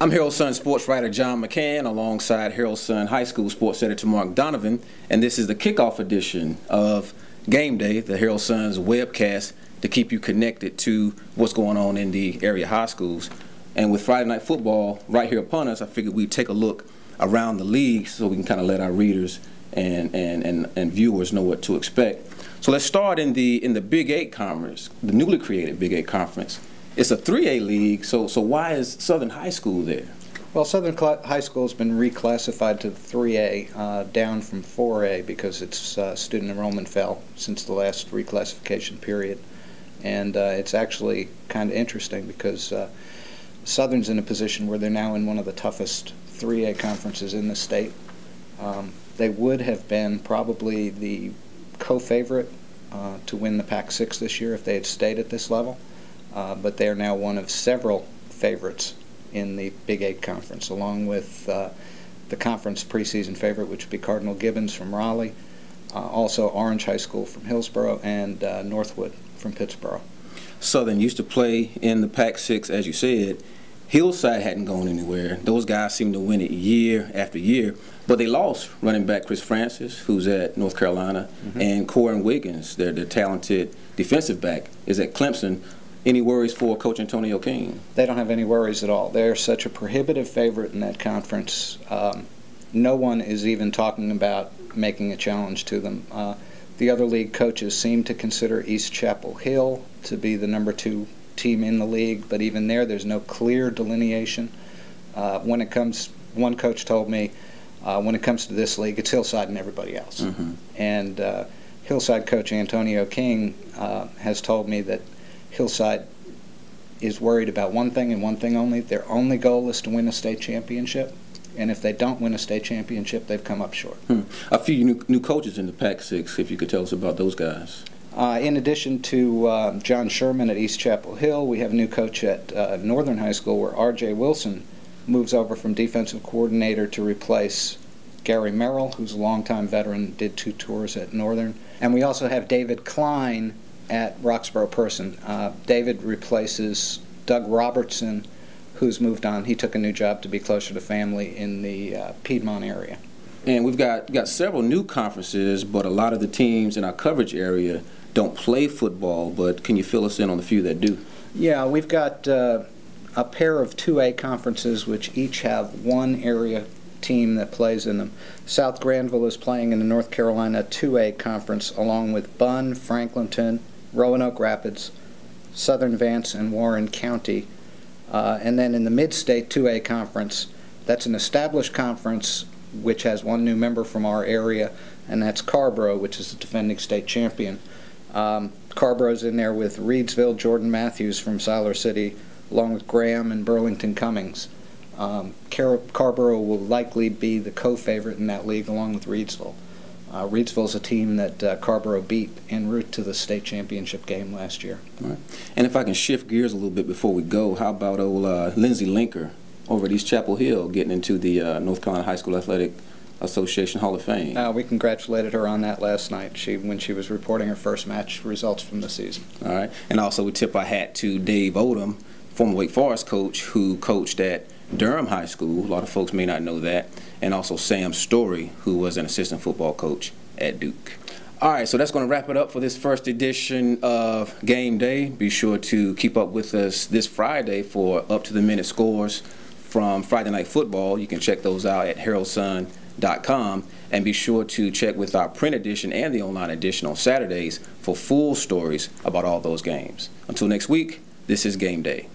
I'm Herald-Sun sports writer John McCann alongside Herald-Sun High School sports editor Mark Donovan, and this is the kickoff edition of Game Day, the Herald-Sun's webcast to keep you connected to what's going on in the area high schools. And with Friday Night Football right here upon us, I figured we'd take a look around the league so we can kind of let our readers and viewers know what to expect. So let's start in the Big 8 conference, the newly created Big 8 conference. It's a 3A league, so why is Southern High School there? Well, Southern High School has been reclassified to 3A, down from 4A because its student enrollment fell since the last reclassification period. And it's actually kind of interesting because Southern's in a position where they're now in one of the toughest 3A conferences in the state. They would have been probably the co-favorite to win the Pac-6 this year if they had stayed at this level. But they are now one of several favorites in the Big 8 conference, along with the conference preseason favorite, which would be Cardinal Gibbons from Raleigh, also Orange High School from Hillsborough, and Northwood from Pittsburgh. Southern used to play in the Pac-6, as you said. Hillside hadn't gone anywhere. Those guys seem to win it year after year, but they lost running back Chris Francis, who's at North Carolina, and Corin Wiggins, their talented defensive back, is at Clemson. Any worries for Coach Antonio King? They don't have any worries at all. They're such a prohibitive favorite in that conference. No one is even talking about making a challenge to them. The other league coaches seem to consider East Chapel Hill to be the #2 team in the league, but even there's no clear delineation. One coach told me, when it comes to this league, it's Hillside and everybody else. And Hillside coach Antonio King has told me that Hillside is worried about one thing and one thing only. Their only goal is to win a state championship, and if they don't win a state championship, they've come up short. A few new coaches in the Pac-6, if you could tell us about those guys. In addition to John Sherman at East Chapel Hill, we have a new coach at Northern High School where R.J. Wilson moves over from defensive coordinator to replace Gary Merrill, who's a longtime veteran, did 2 tours at Northern. And we also have David Klein at Roxborough Person. David replaces Doug Robertson, who's moved on. He took a new job to be closer to family in the Piedmont area. And we've got several new conferences, but a lot of the teams in our coverage area don't play football, but can you fill us in on the few that do? Yeah, we've got a pair of 2A conferences which each have one area team that plays in them. South Granville is playing in the North Carolina 2A conference along with Bunn, Franklinton, Roanoke Rapids, Southern Vance, and Warren County. And then in the Mid-State 2A conference, that's an established conference which has one new member from our area, and that's Carrboro, which is the defending state champion. Carrboro's in there with Reedsville, Jordan Matthews from Siler City, along with Graham and Burlington Cummings. Carrboro will likely be the co-favorite in that league along with Reedsville. Reedsville's a team that Carrboro beat en route to the state championship game last year. All right. And if I can shift gears a little bit before we go, how about old Lindsay Linker over at East Chapel Hill getting into the North Carolina High School Athletic Association Hall of Fame? We congratulated her on that last night when she was reporting her first match results from the season. All right. And also we tip our hat to Dave Odom, former Wake Forest coach who coached at Durham High School. A lot of folks may not know that. And also Sam Story, who was an assistant football coach at Duke. All right, so that's going to wrap it up for this first edition of Game Day. Be sure to keep up with us this Friday for up-to-the-minute scores from Friday Night Football. You can check those out at heraldsun.com. And be sure to check with our print edition and the online edition on Saturdays for full stories about all those games. Until next week, this is Game Day.